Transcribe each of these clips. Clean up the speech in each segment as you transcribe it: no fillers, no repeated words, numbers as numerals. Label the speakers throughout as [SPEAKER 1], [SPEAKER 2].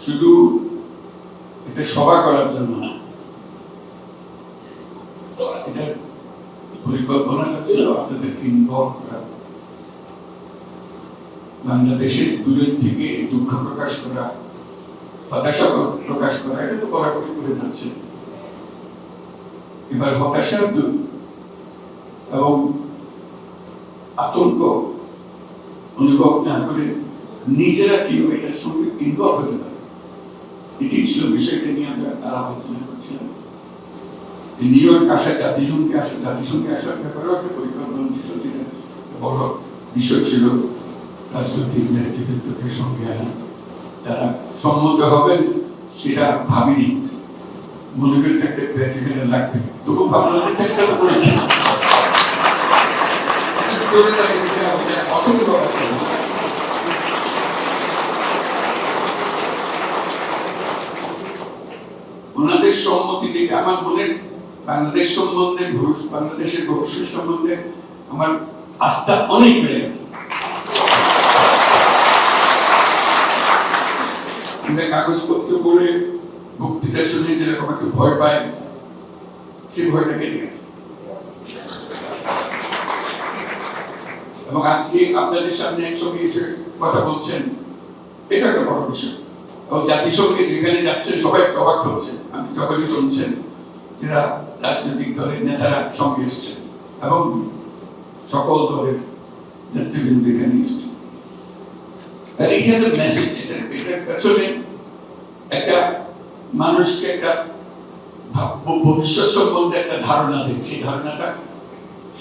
[SPEAKER 1] শুধু এটা সভা করার জন্য না, এটার পরিকল্পনাটা ছিল আপনাদেরকে ইনভলভ করা, বাংলাদেশের দূরের থেকে দুঃখ প্রকাশ করা, হতাশা প্রকাশ করা, এটা তো কড়াকড়ি করে যাচ্ছে। এবার হতাশা এবং আতঙ্ক অনুভব না করে নিজেরা কিভাবে এটার সঙ্গে ইনভলভ হতে পারে, এটি ছিল বিষয়টা নিয়ে আমরা আলোচনা করছিলাম। নিউ ইয়র্ক আসা, জাতিসংঘে আসার ব্যাপারেও একটা পরিকল্পনা ছিল, যেটা বড় বিষয় ছিল রাজনৈতিক নেতৃত্বকে সঙ্গে আনা। তারা সম্মত হবেন সেটা ভাবিনি, মনে করে থাকতে প্রেসিডেন্ট লাগবে, তবু ভাবনাতে চেষ্টা করেছি। ওনাদের সম্মতি দেখে আমার মনে বাংলাদেশ সম্বন্ধে, বাংলাদেশের ভবিষ্যৎ সম্বন্ধে আমার আস্থা অনেক বেড়ে গেছে। কাগজপত্র পড়ে বক্তৃতা শুনে যেরকম একটু ভয় পায়, সেই ভয়টা কেটে গেছে। এবং আজকে আপনাদের সামনে একসঙ্গে এসে কথা বলছেন, এটা একটা বড় বিষয়। এবং জাতিসংঘে যেখানে যাচ্ছে সবাই অবাক হচ্ছে, আপনি সকলেই শুনছেন যারা রাজনৈতিক দলের নেতারা সঙ্গে এসছেন এবং সকল দলের নেতৃবৃন্দ এখানে এসছেন। মেসেজ এটার পেছনে একটা মানুষকে একটা ভবিষ্যৎ সম্বন্ধে একটা ধারণা দেয়, সেই ধারণাটা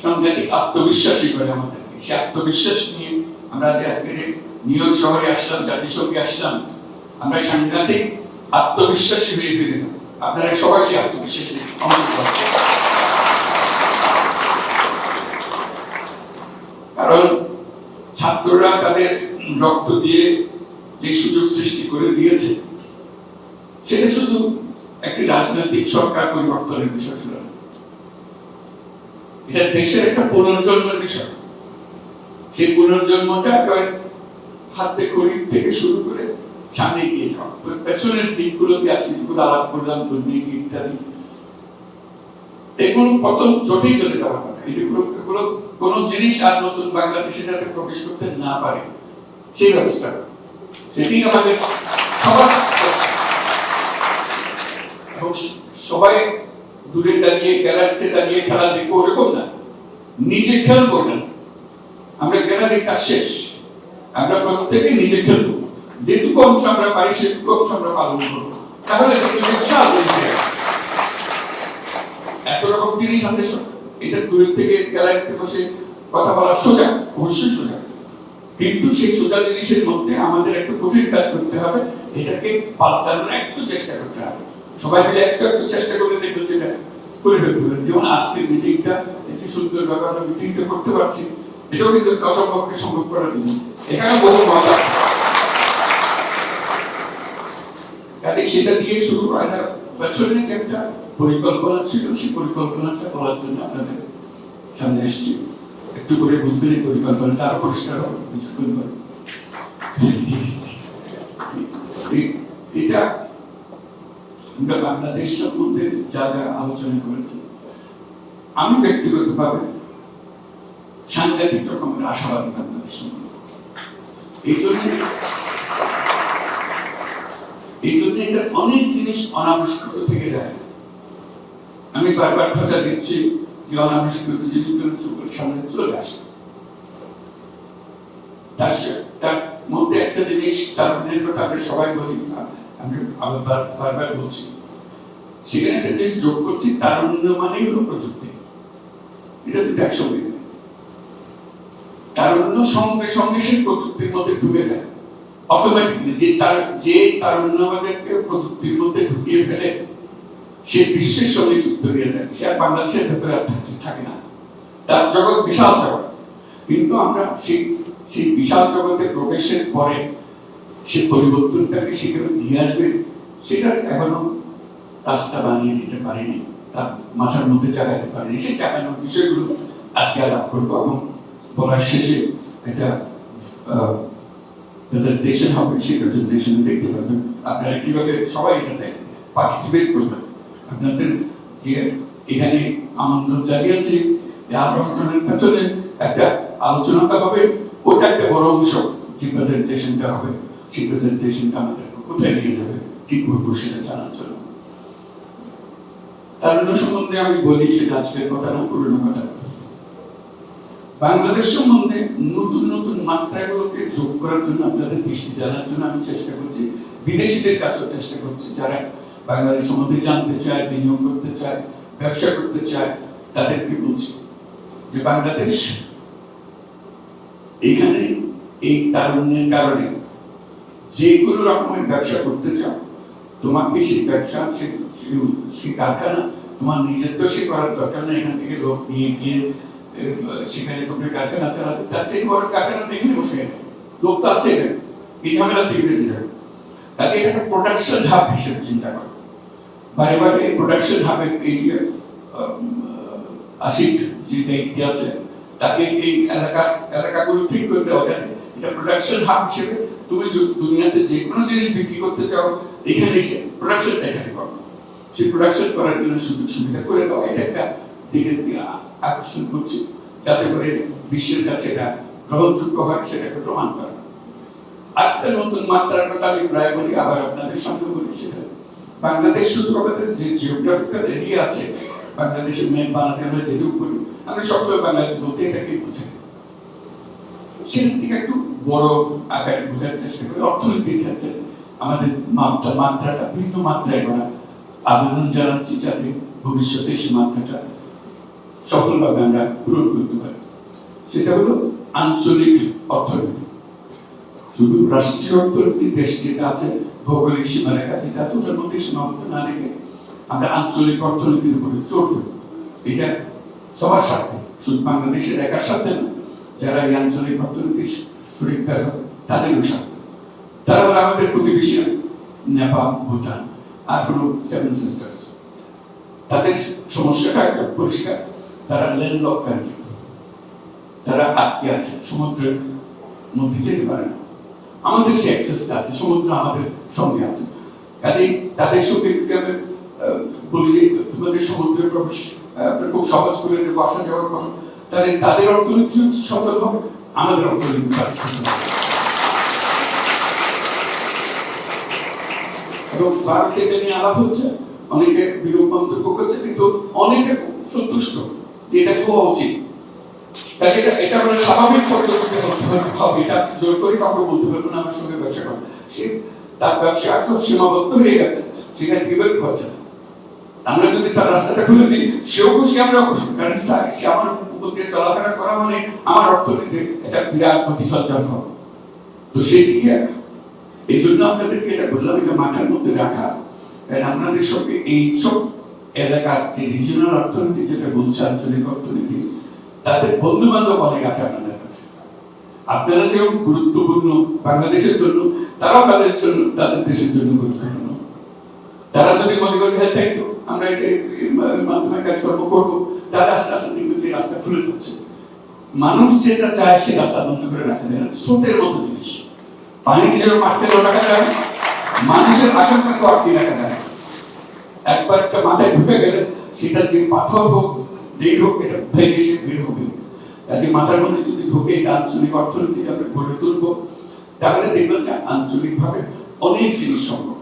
[SPEAKER 1] সাংঘাতিক আত্মবিশ্বাসী করে আমাদেরকে। সেই আত্মবিশ্বাস নিয়ে আমরা যে আজকে নিউ ইয়র্ক শহরে আসলাম, জাতিসংঘে আসলাম, আমরা সাংঘাতিক আত্মবিশ্বাসী হয়ে ফিরে। আপনারা সবাই সেই আত্মবিশ্বাসী কারণ ছাত্ররা তাদের রক্ত দিয়ে যে সুযোগ সৃষ্টি করে দিয়েছে, সেটা শুধু একটি রাজনৈতিক সরকার পরিবর্তনের বিষয় ছিল না, এটা দেশের একটা পুনর্জন্মের বিষয়। সেই পুনর্জন্মটা হাতে খড়ি থেকে শুরু করে সামনে গিয়ে যাওয়া, পেছনের দিকগুলোতে আজকে যেগুলো আলাপ করলাম, দুর্নীতি ইত্যাদি, এগুলো কত জটিল চলে যাওয়ার কথা। এগুলো কোন জিনিস আর নতুন বাংলাদেশে যাতে প্রবেশ করতে না পারে সেই ব্যবস্থা, সেটি আমাদের সবার। এবং সবাই দূরে দাঁড়িয়ে, গ্যালারিতে দাঁড়িয়ে খেলা দেখবো ওরকম না, নিজে খেলবো না। আমরা গ্যালারির কাজ শেষ, আমরা প্রত্যেকে নিজে খেলবো, যেটুকু অংশ আমরা পারি সেটুকু অংশ আমরা পালন করবো। তাহলে এত রকম জিনিস আছে, এটা দূরের থেকে গ্যালারিতে বসে কথা বলা সোজা, অবশ্যই সোজা, কিন্তু সেই সোজা জিনিসের মধ্যে আমাদের একটা কঠিন কাজ করতে হবে, এটাকে পাল্টানোর একটু চেষ্টা করতে হবে। সবাই মিলে একটু চেষ্টা করে দেখবো যেটা করে ফেলতে হবে। যেমন আজকের মিটিংটা, একটি সুন্দর ব্যাপার, মিটিংটা করতে পারছি, এটাও কিন্তু অসম্ভবকে সম্ভব করার জন্য এখানে বহু মজা। কাজে সেটা দিয়ে শুরু হয় না, পেছনে যে একটা পরিকল্পনা ছিল, সেই পরিকল্পনাটা করার জন্য আপনাদের সামনে এসেছি। একটু করে বুঝবেন এই পরিকল্পনাটা আরো পরিষ্কার হবে কিছুক্ষণ পরে। এটা আমরা বাংলাদেশ সম্বন্ধে যা যা আলোচনা করেছি, আমি ব্যক্তিগতভাবে সাংঘাতিক রকমের আশাবাদী বাংলাদেশ সম্বন্ধে। এই জন্য এটা অনেক জিনিস অনাবিষ্কৃত থেকে যায়। আমি বারবার খোঁজা দিচ্ছি যে অনাবিষ্কৃত জিনিসগুলো সামনে চলে আসে। তার মধ্যে একটা জিনিস, তারুণ্যের কথা আমরা সবাই বলি, আমি বারবার বলছি, সেখানে একটা জিনিস যোগ করছি, তারুণ্য মানেই হলো প্রযুক্তি। এটা দুটো একসঙ্গে, তারুণ্য সঙ্গে সঙ্গে সেই প্রযুক্তির মধ্যে ঢুকে যায় অটোমেটিকলি। যে তারুণ্য আমাদেরকে প্রযুক্তির মধ্যে ঢুকিয়ে ফেলে, সে বিশ্বের সঙ্গে যুক্ত হয়ে যায়, সে আর বাংলাদেশের ভেতরে আর থাকে না। তার জগৎ বিশাল জগৎ, কিন্তু আমরা সেই বিশাল জগতে প্রবেশের পরে সে পরিবর্তনটাকে সেখানে নিয়ে আসবে, সেটা এখনো রাস্তা বানিয়ে দিতে পারেনি, তার মাথার মধ্যে জাগাতে পারেনি। সেই জাগানোর বিষয়গুলো আজকে আলাপ করবো। এবং বলার শেষে একটা প্রেজেন্টেশন হবে, সেই প্রেজেন্টেশনে দেখতে পাবেন আপনারা কিভাবে সবাই এটাতে পার্টিসিপেট করবেন। আপনাদের যে এখানে আমন্ত্রণ জানিয়েছি, আমন্ত্রণের পেছনে একটা আলোচনাটা হবে, ওটা একটা বড় অংশ। যে প্রেজেন্টেশনটা হবে, সেই প্রেজেন্টেশনটা আমাদের কোথায় নিয়ে যাবে, কি করবো সেটা জানার জন্য। তারুণ্য সম্বন্ধে আমি বলি, সেটা আজকের কথা না, পুরনো কথা। বাংলাদেশ সম্বন্ধে নতুন নতুন মাত্রাগুলোকে যোগ করার জন্য, আপনাদের দৃষ্টি জানার জন্য আমি চেষ্টা করছি, বিদেশিদের কাছেও চেষ্টা করছি, যারা বাংলাদেশ সম্বন্ধে জানতে চায়, বিনিয়োগ করতে চায়, ব্যবসা করতে চায়, তাদেরকে বলছি যে বাংলাদেশ এখানে এই তারুণ্যের কারণে যে কোনো রকমের ব্যবসা করতে চাও, তোমাকে সেই ব্যবসা, সেই কারখানা তোমার নিজের তো সে করার দরকার নেই। এখান থেকে লোক নিয়ে গিয়ে সেখানে তোমরা কারখানা চালাতে, তার চেয়ে বড় কারখানা এখানে বসে লোক তো আছে, এই ঝামেলা থেকে বেঁচে যাবে। তাকে এটা একটা প্রোডাকশন হাব হিসেবে চিন্তা করো। বারে বারে প্রোডাকশন হাবের এই যে আশিক যে দায়িত্বে আছে, তাকে এই এলাকাগুলো ঠিক করে দেওয়া যায়। এটা প্রোডাকশন হাব হিসেবে তুমি দুনিয়াতে যে কোনো জিনিস বিক্রি করতে চাও, এখানে এসে প্রোডাকশনটা এখানে করো। সেই প্রোডাকশন করার জন্য সুযোগ সুবিধা করে দেওয়া, এটা একটা দিকে আকর্ষণ করছি, যাতে করে বিশ্বের কাছে এটা গ্রহণযোগ্য হয়, সেটাকে প্রমাণ করা। আরেকটা নতুন মাত্রার কথা আমি প্রায় বলি, আবার আপনাদের সামনে বলি, সেটা বাংলাদেশ শুধু আমাদের যে জিওগ্রাফিক্যাল এরিয়া আছে, বাংলাদেশের ম্যাপ বানাতে আমরা যেটুকু করি, আমরা সবসময় বাংলাদেশ বলতে এটাকে বুঝাই, সেটার থেকে একটু বড় আকারে বোঝার চেষ্টা করি। অর্থনীতির ক্ষেত্রে আমাদের মাত্রাটা ভিন্ন মাত্রায় করা আবেদন জানাচ্ছি, যাতে ভবিষ্যতে সেই মাত্রাটা সফলভাবে আমরা পূরণ করতে পারি। সেটা হলো আঞ্চলিক অর্থনীতি। শুধু রাষ্ট্রীয় অর্থনীতি, দেশ যেটা আছে, ভৌগোলিক সীমারেখা যেটা আছে, ওটার মধ্যে সীমাবদ্ধ না রেখে আমরা আঞ্চলিক অর্থনীতির উপরে জোর দেব। এটা সবার সাথে, শুধু বাংলাদেশের একার সাথে না, যারা এই আঞ্চলিক অর্থনীতির শরীরদার হবে তাদেরও সাথে। তারা আমাদের প্রতিবেশী, নেপাল, ভুটান, আর হলো সেভেন সিস্টার্স। তাদের সমস্যাটা একটা পরিষ্কার, তারা ল্যান্ডলক কান্ট্রি, তারা আটকে আছে, সমুদ্রের মধ্যে যেতে পারে না। আমাদের সে অ্যাক্সেসটা আছে, সমুদ্র আমাদের সঙ্গে আছে। কাজেই তাদের সঙ্গে বলি যে তোমাদের সমুদ্রের প্রবেশ খুব সহজ করে দেবো, আসা যাওয়ার কথা, তাহলে তাদের অর্থনীতি সফল হবে, আমাদের অর্থনীতি এবং ভারতকে নিয়ে আলাপ হচ্ছে, অনেকে বিরূপ মন্তব্য করছে, কিন্তু অনেকে সন্তুষ্ট যে এটা হওয়া উচিত। এটা মানে স্বাভাবিক পদ্ধতিতে হবে, এটা জোর করে কাউকে বলতে পারবো না আমার সঙ্গে ব্যবসা করে। সে তার ব্যবসা এখন সীমাবদ্ধ হয়ে গেছে, সেখানে বিবেক হচ্ছে না। আমরা যদি তার রাস্তাটা খুলে দিই, সেও খুশি, আমরা খুশি, কারণ সে আমার উপর দিয়ে চলাফেরা করা মানে আমার অর্থনীতি একটা বিরাট প্রতিসঞ্চার হবে। তো সেই দিকে এই জন্য আপনাদেরকে এটা বললাম, এটা মাথার মধ্যে রাখা। আপনাদের সঙ্গে এই সব এলাকার যে রিজিওনাল অর্থনীতি যেটা বলছে, আঞ্চলিক অর্থনীতি, তাদের বন্ধু বান্ধব অনেক আছে আপনাদের কাছে। আপনারা যেমন গুরুত্বপূর্ণ বাংলাদেশের জন্য, তারাও তাদের জন্য, তাদের দেশের জন্য গুরুত্বপূর্ণ। তারা যদি মনে করেন হ্যাঁ তাই তো আমরা মাধ্যমে কাজকর্ম করবো, তার আস্তে আস্তে দেখবে যে রাস্তা খুলে যাচ্ছে। মানুষ যেটা চায় সে রাস্তা বন্ধ করে রাখা যায় না। স্রোতের মতো জিনিস, পানিকে যেন মাঠতে রাখা যায়, মানুষের আশঙ্কাকে আটকে রাখা যায়। একবার একটা মাথায় ঢুকে গেলে সেটা যে পাথর হোক, যেই হোক, এটা ভেঙে সে বের হবে। কাজে মাথার মধ্যে যদি ঢুকে এটা আঞ্চলিক অর্থনীতি আমরা গড়ে তুলবো, তাহলে দেখবেন যে আঞ্চলিকভাবে অনেক জিনিস সম্ভব।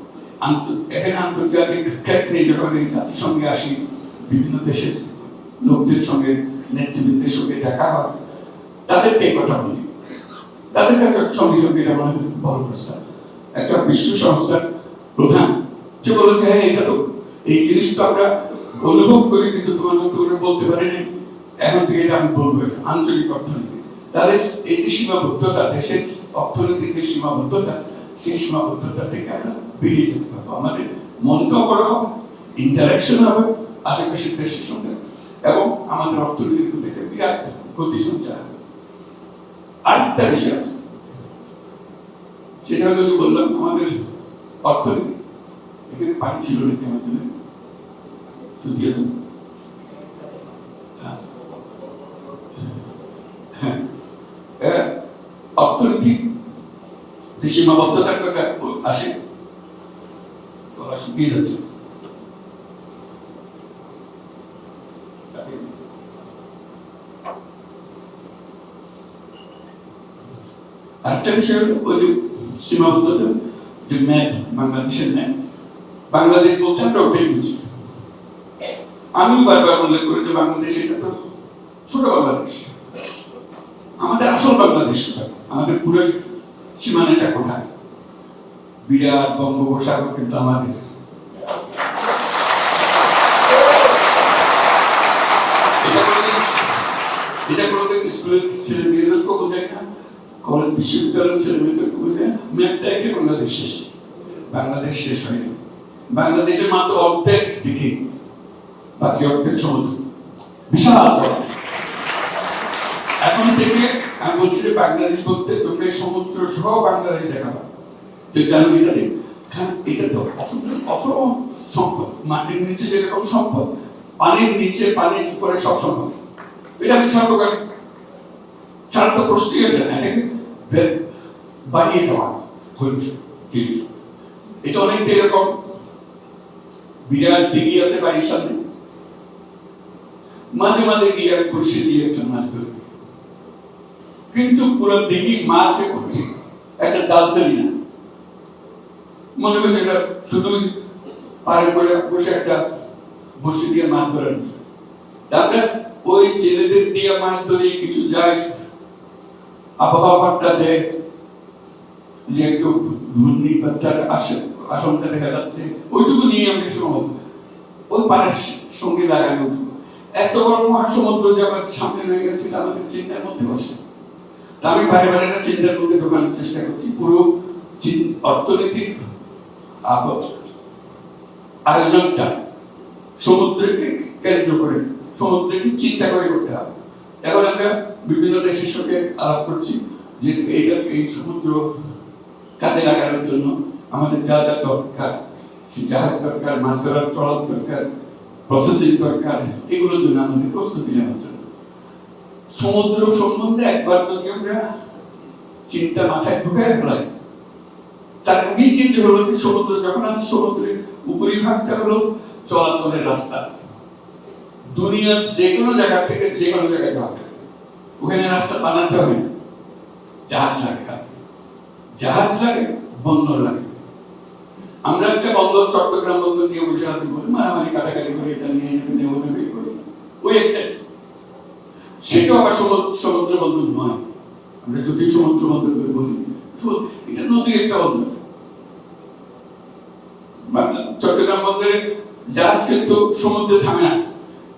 [SPEAKER 1] এখানে আন্তর্জাতিক ক্ষেত্রে যখন জাতিসংঘে আসি, বিভিন্ন দেশের লোকদের সঙ্গে, নেতৃবৃন্দের সঙ্গে দেখা হয়, তাদেরকে কথা বলি, তাদের কাছে সঙ্গে সঙ্গে এটা মনে হয় বড় প্রস্তাব। একটা বিশ্ব সংস্থার প্রধান যে বলো যে হ্যাঁ এটা তো এই জিনিস তো আমরা অনুভব করি, কিন্তু তোমার মতো করে বলতে পারিনি, এখন থেকে এটা আমি বলবো, এটা আঞ্চলিক অর্থনীতি। তাদের এই যে সীমাবদ্ধতা, দেশের অর্থনীতির যে সীমাবদ্ধতা, সেই সীমাবদ্ধতা থেকে আমরা বেরিয়ে যেতে পারবো। আমাদের মনটাও করা হবে, ইন্টারাকশন হবে আশেপাশের দেশের সঙ্গে, এবং আমাদের অর্থনীতির প্রতি একটা বিরাট গতি সঞ্চার হবে। আরেকটা বিষয় আছে, সেটা হলো যে বললাম আমাদের অর্থনীতি, এখানে পানি ছিল নাকি আমার জন্য তো দিয়ে দেবো। অর্থনীতি সীমাবদ্ধতার কথা আসে, শুকিয়ে যাচ্ছে। আরেকটা বিষয় হলো ওই যে সীমাবদ্ধতা, যে ম্যাপ, বাংলাদেশের ম্যাপ, বাংলাদেশ বলতে আমরা ওটাই বুঝি। আমি বারবার উল্লেখ করি যে বাংলাদেশ এটা তো ছোট বাংলাদেশ, আমাদের আসল বাংলাদেশ কোথায়, আমাদের পুরো সীমানাটা কোথায়? বিরাট বঙ্গোপসাগর কিন্তু আমাদের। এটা কোনোদিন স্কুলের ছেলে মেয়েদেরকে বোঝায় না, কলেজ বিশ্ববিদ্যালয়ের ছেলে মেয়েদেরকে বোঝায় না। ম্যাপটা একে বাংলাদেশ শেষ, বাংলাদেশ শেষ হয়নি। বাংলাদেশের মাত্র অর্ধেক দিকে, বাকি অর্ধেক সমুদ্র, বিশাল। এখন থেকে আমি বলছি যে বাংলাদেশ বলতে তোমরা সমুদ্র সহ বাংলাদেশ দেখাবা, তো জানো এটা নেই। এটা তো অসম সম্পদ, মাটির নিচে যেরকম সম্পদ, পানির নিচে পানির উপরে সব সম্পদ। এটা আমি ছাড়বো কেন? ছাড় তো প্রশ্নই আছে না, এটাকে বাড়িয়ে দেওয়া হল। এটা অনেকটা এরকম, বিরাট দিঘি আছে বাড়ির সামনে, মাঝে মাঝে গিয়ে আমি বসে দিয়ে একটা মাছ ধরি, কিন্তু পুরো দিঘি মাছ একটা জাল ফেলি না। মনে হচ্ছে এটা শুধু পাড়ে করে বসে একটা বসে দিয়ে মাছ ধরার। তারপরে ওই ছেলেদের দিয়ে মাছ ধরে কিছু যায়, আবহাওয়াটা দেয় যে একটু ঘূর্ণিপাতার আশঙ্কা দেখা যাচ্ছে, ওইটুকু নিয়ে আমি সময় ওই পাড়ের সঙ্গে লাগানো। এত বড় মহাসমুদ্র যে আমার সামনে রয়ে গেছে, আমাদের চিন্তার মধ্যে বসে। তা আমি বারে বারে একটা চিন্তার মধ্যে ঢোকানোর চেষ্টা করছি। পুরো অর্থনৈতিক আয়োজনটা সমুদ্রকে কেন্দ্র করে, সমুদ্রকে চিন্তা করে করতে হবে। এখন আমরা বিভিন্ন দেশের সঙ্গে আলাপ করছি যে এই সমুদ্র কাজে লাগানোর জন্য আমাদের যা যা দরকার, জাহাজ দরকার, মাছ ধরার ট্রলার দরকার, প্রসেসিং দরকার, এগুলোর জন্য আমাদের প্রস্তুতি নেওয়ার জন্য। সমুদ্র সম্বন্ধে একবার যদি আমরা চিন্তা মাথায় ঢুকায় ফেলাই, তার আগেই চিন্তা হলো যে সমুদ্র যখন আছে, সমুদ্রের উপরিভাগটা হলো চলাচলের রাস্তা। দুনিয়ার যে কোনো জায়গা থেকে যে কোনো জায়গায় যাওয়া যায়, ওখানে রাস্তা বানাতে হবে না, জাহাজ লাগে, জাহাজ লাগে, বন্দর লাগে। আমরা একটা বন্দর, চট্টগ্রাম বন্দর নিয়ে বসে আছি বলে মারামারি কাটাকাটি করে, এটা নিয়ে নেবে করি, ওই একটা। সেটাও আবার সমুদ্র বন্দর নয়। আমরা যদি সমুদ্র বন্দর বলি, এটা নদীর একটা বন্দর। চট্টগ্রাম বন্দরে জাহাজ কিন্তু সমুদ্রে থামে না,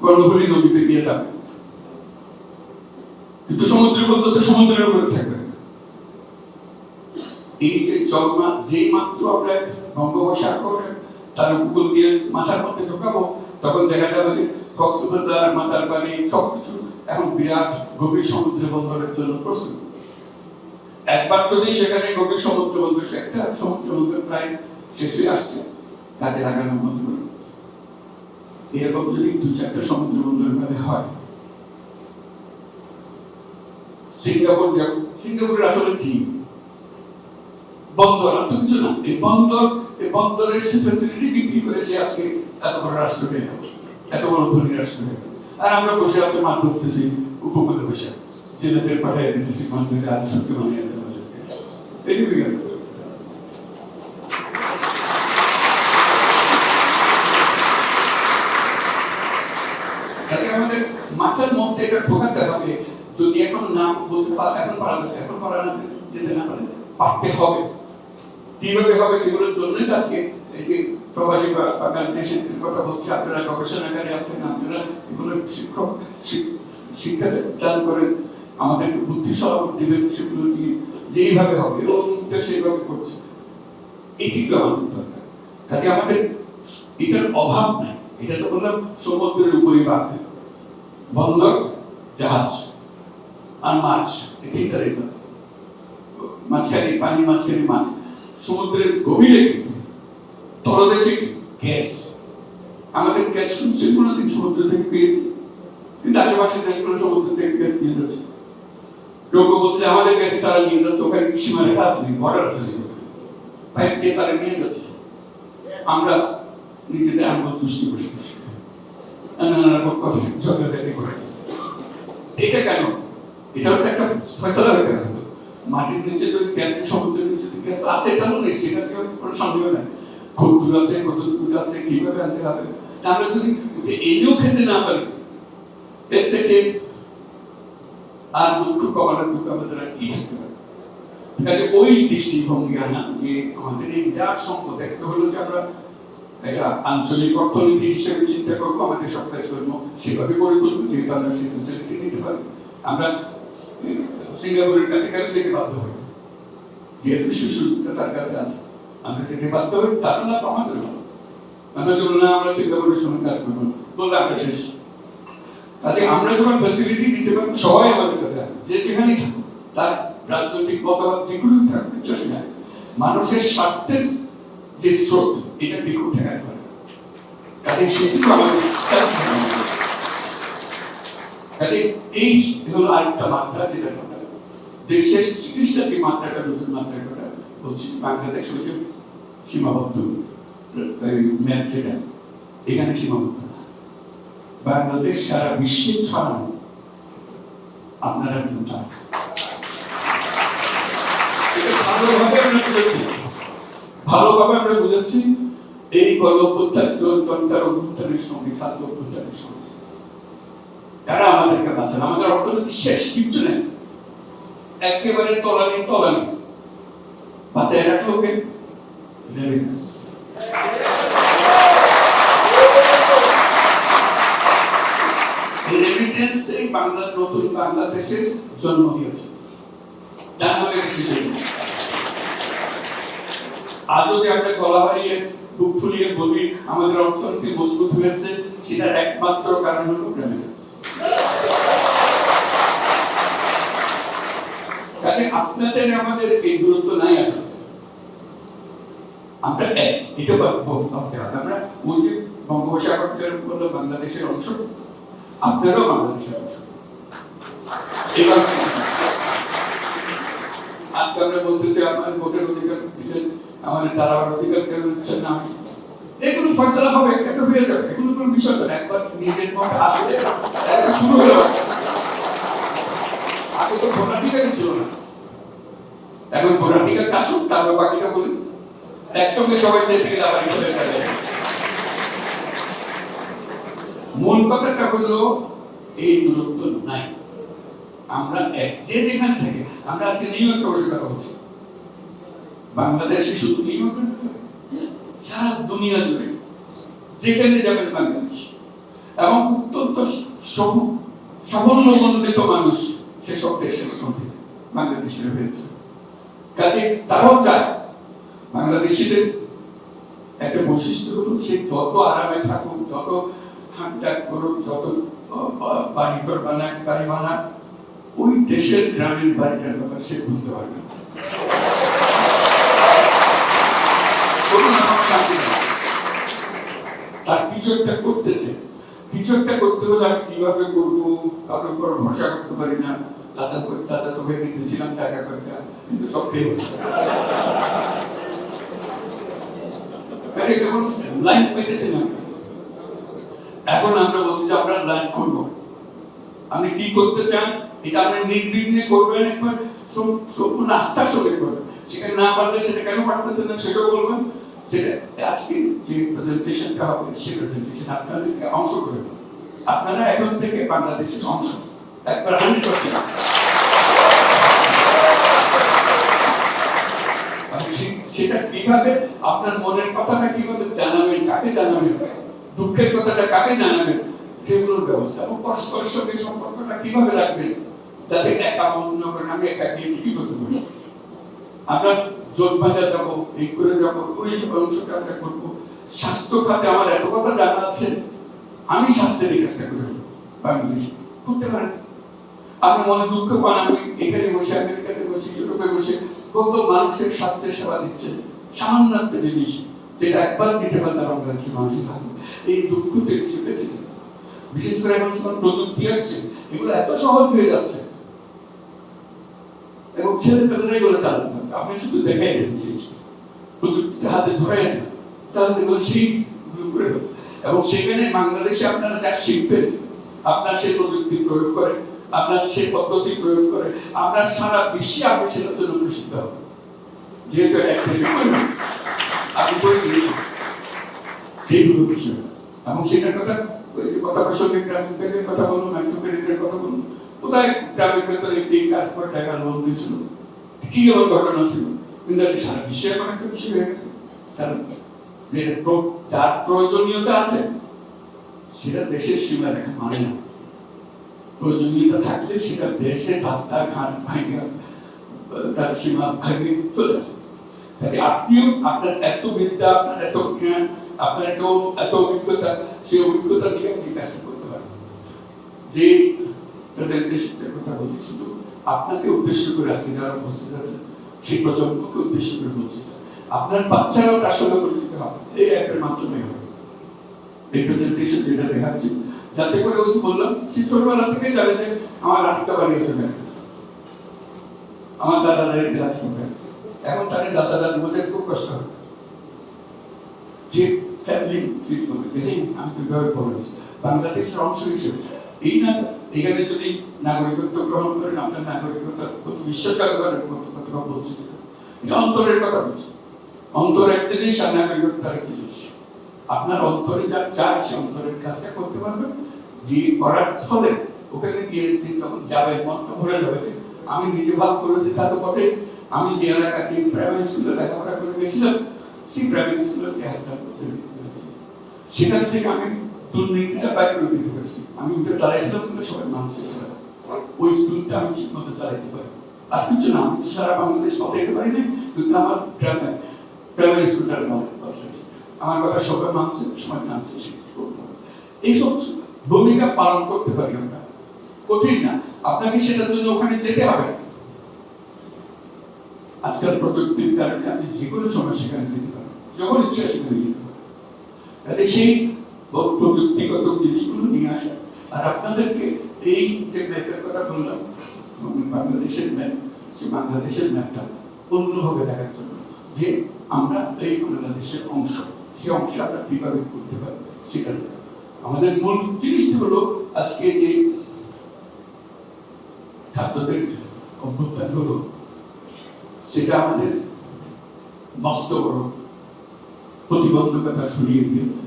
[SPEAKER 1] কর্ণফুলী নদীতে গিয়ে থামে, কিন্তু সমুদ্রের বন্দর তো সমুদ্রের উপরে থাকবে। এই যে জলমা যে মাত্র আমরা বঙ্গোপসাগর তার উপকূল দিয়ে মাথার মধ্যে ঢোকাবো, তখন দেখা যাবে যে কক্সবাজার, মাতারবাড়ি সবকিছু এখন বিরাট গভীর সমুদ্র বন্দরের জন্য প্রস্তুত। একবার যদি সেখানে গভীর সমুদ্র বন্দর, একটা সমুদ্র বন্দর প্রায় শেষ হয়ে আসছে, কাজে লাগানোর মতো করে এরকম যদি দু চারটা সমুদ্র বন্দর মানে হয়। সিঙ্গাপুর, সিঙ্গাপুরের আসলে কি বন্দর, আর তো কিছু না। এই বন্দরের ফ্যাসিলিটি বিক্রি করে সে আজকে এত বড় রাষ্ট্র হয়ে গেল, এত বড় ধনী রাষ্ট্র হয়ে গেল। আর আমরা বসে আছে মাছ ধরতেছি উপকূলে বসে, ছেলেদের পাঠাই দিতেছি মাছ ধরে, আর সত্যি বানিয়ে এইটুকু গেল। আমাদের মাথার মধ্যে এটা ঢোকাতে হবে। যদি এখন না বলতে এখন পারা যাচ্ছে, এখন পারা না যেতে না পারে, পারতে হবে। কিভাবে হবে সেগুলোর জন্যই আজকে এই যে প্রবাসী বাংলাদেশের কথা বলছি, আপনারা গবেষণাগারে আছেন, আপনারা এগুলো শিক্ষক শিক্ষা দান করেন, আমাদের বুদ্ধি সহযোগ দিবেন, সেগুলো নিয়ে যেইভাবে হবে এবং সেইভাবে করছে। এটিকে আমাদের দরকার। কাজে আমাদের এটার অভাব নাই। এটা তো বললাম সমুদ্রের উপরিভাগ, বন্দর, জাহাজ আর মাছ, এই তিনটা রেখা। মাঝখানে পানি, মাঝখানে মাছ। সমুদ্রের গভীরে তলদেশে গ্যাস, আমাদের গ্যাস কোনোদিন সমুদ্র থেকে পেয়েছি, কিন্তু আশেপাশের দেশগুলো সমুদ্র থেকে গ্যাস নিয়ে যাচ্ছে। কেউ কেউ বলছে আমাদের কাছে তারা নিয়ে যাচ্ছে, ওখানে সীমারে কাজ নেই, বর্ডার আছে, পাইপ দিয়ে তারা নিয়ে যাচ্ছে। আমরা নিজেদের আঙ্গুল তুষ্টি বসে বসে এটা কেন? এটাও একটা ফয়সালা হতে হবে। মাটির নিচে যদি গ্যাস, সমুদ্রের নিচে গ্যাস আছে, এটা নেই, সেটা কোনো সন্দেহ নেই। কতদূর আছে, কতটুকু আছে, কিভাবে আনতে হবে, আমরা যদি এনেও খেতে না পারি, এর থেকে আর দুঃখ কমানোর দুঃখ আমাদের আর কি থাকতে পারে। কাজে ওই দৃষ্টিভঙ্গি আনা যে আমাদের এই বিরাট সম্পদ, একটা হলো যে আমরা একটা আঞ্চলিক অর্থনীতি হিসেবে চিন্তা করবো, আমাদের সব কাজ করবো সেভাবে গড়ে তুলবো, যেহেতু আমরা সেই ফেসিলিটি নিতে পারি। আমরা সিঙ্গাপুরের কাছে কেন যেতে বাধ্য হই? যেহেতু সুযোগটা তার কাছে আছে, আমরা যেতে বাধ্য হই, তার লাভ আমাদের ভালো। আমরা ধরুন না আমরা সিঙ্গাপুরের সঙ্গে কাজ করবো বললে আমরা শেষ। কাজে আমরা যখন ফ্যাসিলিটি দিতে পারবো, সবাই আমাদের কাছে আসবে, যে যেখানেই থাকুক, তার রাজনৈতিক মতবাদ যেগুলো থাকবে চলে যায়, মানুষের স্বার্থের যে স্রোত, এটা ঠিক ঠেকাতে পারে। কাজে সেটুকু আমাদের কাজে এই হলো আরেকটা মাত্রা, যেটা কথা দেশের চিকিৎসাকে মাত্রাটা নতুন মাত্রার কথা বলছি। বাংলাদেশ হচ্ছে সীমাবদ্ধ ম্যাপ, যেটা এখানে সীমাবদ্ধ না। বাংলাদেশ সারা বিশ্বে ছড়ানো, আপনারা কিন্তু ভালোভাবে আমরা বুঝেছি। এই গণঅভ্যুত্থান, জনতার অভ্যুত্থানের সঙ্গে, ছাত্র অভ্যুত্থানের সঙ্গে তারা আমাদেরকে বাঁচান। আমাদের অর্থনীতি শেষ, কিচ্ছু নেই, একেবারে তলানি তলানি। বাঁচায় রাখলো ওকে রেমিটেন্স। এই বাংলার নতুন বাংলাদেশের জন্ম দিয়েছে। আজও যে আমরা গলা হারিয়ে বুক ফুলিয়ে বলি আমাদের অর্থনীতি মজবুত হয়েছে, সেটার একমাত্র কারণ হলো রেমিটেন্স। কাজে আপনাদের আমাদের এই দূরত্ব নাই আসলে। আমরা এটা ভাবতে হবে, আমরা ওই যে বঙ্গোপসাগর বলল বাংলাদেশের অংশ, আপনারাও বাংলাদেশের অংশ। এবার আজকে আমরা বলতেছি আপনার ভোটের অধিকার দিলেন, আমাদের দাঁড়াবার অধিকার কেন দিচ্ছেন না, এগুলো ফয়সালা হবে, একটা হয়ে যাবে, এগুলো কোনো বিষয় না। একবার নিজের মত আসলে শুরু হলো। আগে তো ভোটাধিকারই ছিল না, এখন ভোটাধিকার আসুক, তারপর বাকিটা বলুন, একসঙ্গে সবাই দেশে গেলে আবার চলে যাবে। মূল কথাটা হলো এই দূরত্ব নাই। আমরা যে যেখানে থাকি, আমরা আজকে নিউ ইয়র্কে বসে কথা বলছি, বাংলাদেশে শুধু নিউ ইয়র্কে, সারা দুনিয়া জুড়ে যেখানে যাবেন বাংলাদেশ, এবং অত্যন্ত সাফল্যমণ্ডিত মানুষ সেসব দেশের মধ্যে বাংলাদেশের হয়েছে। কাজে তারাও চায় বাংলাদেশিদের একটা বৈশিষ্ট্য হলো সে যত আরামে থাকুক, যত হাঁটাক করুক, যত বাড়িঘর বানাক, গাড়ি বানাক, ওই দেশের গ্রামের বাড়িটার ব্যাপার সে বুঝতে পারবে। তার কিছু একটা করতেছে, কিছু একটা করতে হলে আমি কিভাবে করবো, কারোর উপর ভরসা করতে পারি না। চাচা তো ভেবে দিয়েছিলাম টাকা পয়সা, কিন্তু সব ফেল হচ্ছে। লাইন পেতেছি না। এখন আমরা বলছি যে আমরা লাইন করবো, আপনি কি করতে চান এটা আপনি নির্বিঘ্নে করবেন, একবার সম্পূর্ণ আস্থার সঙ্গে করবেন। সেখানে না পারলে সেটা কেন পারতেছেন না সেটাও বলবেন। সেটা আজকে যে প্রেজেন্টেশনটা হবে, সেই প্রেজেন্টেশন আপনাদেরকে অংশ করে দেবেন। আপনারা এখন থেকে বাংলাদেশের অংশ, একবার 100%। সেটা কিভাবে আপনার মনের কথাটা কিভাবে জানাবেন, কাকে জানাবেন, দুঃখের কথাটা কাকে জানাবেন, সেগুলোর ব্যবস্থা, এবং পরস্পরের সঙ্গে সম্পর্কটা কিভাবে রাখবেন, যাতে একা মন করেন আমি একা গিয়ে কি করতে পারি। আমরা জোট বাঁধা যাবো, এই করে যাবো, ওই অংশটা আমরা করবো। স্বাস্থ্য খাতে আমার এত কথা জানা আছে, আমি স্বাস্থ্যের এই কাজটা করে বাংলাদেশ করতে পারেন। আপনি মনে দুঃখ পান, আমি এখানে বসে, আমেরিকাতে বসে, ইউরোপে বসে কত মানুষের স্বাস্থ্যের সেবা দিচ্ছে, সামান্য একটা জিনিস যেটা একবার দিতে পারলে বাংলাদেশের মানুষের ভালো। এই দুঃখ থেকে বেঁচে যাবে। বিশেষ করে এখন যখন প্রযুক্তি আসছে, এগুলো এত সহজ হয়ে যাচ্ছে, এবং ছেলেপেলেরাই বলে চালাতে পারবে। আপনি শুধু দেখাই দেন জিনিসটা, প্রযুক্তিতে হাতে ধরে না, তাহলে দেখবেন সেই করে হচ্ছে। এবং সেখানে বাংলাদেশে আপনারা যা শিখবেন, আপনার সেই প্রযুক্তি প্রয়োগ করে, আপনার সেই পদ্ধতি প্রয়োগ করে, আপনার সারা বিশ্বে আপনি সেটার জন্য প্রসিদ্ধ হবে। যেহেতু একটা সময় আপনি করে দিয়েছেন সেইগুলো বিষয়। এবং সেটার কথা কথা প্রসঙ্গে গ্রামীণ ব্যাংকের কথা বলুন, মাইক্রো ক্রেডিটের কথা বলুন, কোথায় গ্রামের ভেতরে 3-4 টাকা লোন দিয়েছিল, কি আমার ঘটনা ছিল, কিন্তু সারা বিশ্বে এখন একটা বিষয় হয়ে গেছে। কারণ যে যার প্রয়োজনীয়তা আছে সেটা দেশের সীমা রেখা মানে না। প্রয়োজনীয়তা থাকলে সেটা দেশের রাস্তা ঘাট ভাঙে তার সীমা ভাঙে চলে আসে। কাজে আপনিও আপনার এত বিদ্যা, আপনার এত জ্ঞান, আপনার এত অভিজ্ঞতা, সেই অভিজ্ঞতা দিয়ে আপনি কাজটা করতে পারেন। যে প্রেজেন্টেশনের কথা বলছি শুধু আপনাকে উদ্দেশ্য করে আজকে যারা উপস্থিত আছেন সেই প্রজন্মকে উদ্দেশ্য করে বলছি, আপনার বাচ্চারাও তার সঙ্গে পরিচিত হবে এই অ্যাপের মাধ্যমে হবে। এই প্রেজেন্টেশন যেটা দেখাচ্ছি, যাতে করে ওই বললাম সে ছোটবেলা থেকে জানে যে আমার রাস্তা বাড়িয়েছে কেন, আমার দাদা দাঁড়িয়ে ক্লাস হবে, এখন তাদের দাদা দাদি বোঝার খুব কষ্ট হবে যে ফ্যামিলি ট্রিট করবে। দেখেন আমি কিভাবে বলেছি বাংলাদেশের অংশ হিসেবে এই না, এখানে যদি নাগরিকত্ব গ্রহণ করেন আপনার নাগরিকতা কত বিশ্বাস করার মতো কথা বলছি, এটা অন্তরের কথা বলছি। অন্তর এক জিনিস আর নাগরিকত্ব আরেক জিনিস। আপনার অন্তরে যা চায় সে অন্তরের কাজটা করতে পারবেন, যে করার ফলে ওখানে গিয়ে যখন যাবে মনটা ভরে যাবে। আমি নিজে ভাব করেছি তা তো বটে, আমি যে এলাকাতে প্রাইমারি স্কুলে লেখাপড়া করে গেছিলাম সেই প্রাইমারি স্কুলের চেহারাটা সেখান থেকে আমি দুর্নীতিটা বাইর করে দিতে পেরেছি। আমি উঠে দাঁড়াইছিলাম কিন্তু সবাই মানছে ওই স্কুলটা আমি ঠিক মতো চালাইতে পারি। আর কিছু না, আমি সারা বাংলাদেশ পাঠাইতে পারি না, কিন্তু আমার প্রাইমারি স্কুলটা আমার কথা সবাই মানছে, সবাই জানছে। এইসব ভূমিকা পালন করতে পারি আমরা, কঠিন না। আপনাকে সেটার জন্য ওখানে যেতে হবে। আজকাল প্রযুক্তির কারণে আপনি যে কোনো সময় সেখানে যেতে পারেন, যখন ইচ্ছা সেখানে যেতে পারেন। তাহলে সেই প্রযুক্তিগত জিনিসগুলো নিয়ে আসা, আর আপনাদেরকে এই যে ম্যাপের কথা বললাম বাংলাদেশের ম্যাপ, সেই বাংলাদেশের ম্যাপটা অন্যভাবে দেখার জন্য যে আমরা এই বাংলাদেশের অংশ, সেই অংশে আমরা কিভাবে করতে পারি সেটা আমাদের মূল জিনিসটি হলো আজকে যে ছাত্রদের অভ্যুত্থান হলো সেটা আমাদের মস্ত বড় প্রতিবন্ধকতা সরিয়ে দিয়েছে,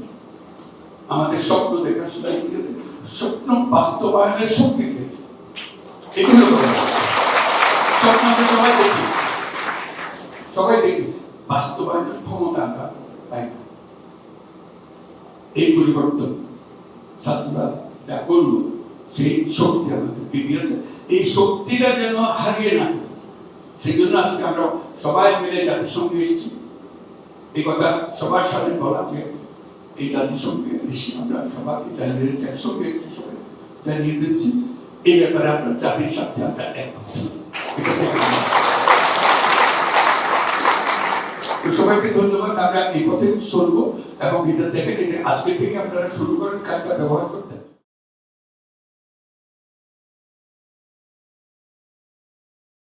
[SPEAKER 1] আমাদের স্বপ্ন দেখার সরিয়ে দিয়েছে, স্বপ্ন বাস্তবায়নের শক্তি দিয়েছে। এগুলো স্বপ্ন আমরা সবাই দেখি বাস্তবায়নের ক্ষমতা আমরা পাই না। এই পরিবর্তন ছাত্ররা যা করলো সেই শক্তি আমাদেরকে দিয়েছে, এই শক্তিটা যেন হারিয়ে না যায় সেই জন্য আজকে আমরা সবাই মিলে জাতিসংঘে এসেছি। এই কথা সবার সামনে বলা যে এই জাতিসংঘে এসে আমরা সবাইকে জানিয়ে দিচ্ছি, একসঙ্গে এসেছি, সবাই জানিয়ে দিচ্ছি এই ব্যাপারে আমরা জাতির সাথে আমরা একমত। সবাইকে ধন্যবাদ। আমরা এই পথে চলবো এবং এটা দেখে আজকে থেকে আপনারা শুরু করেন কাজটা ব্যবহার করতে।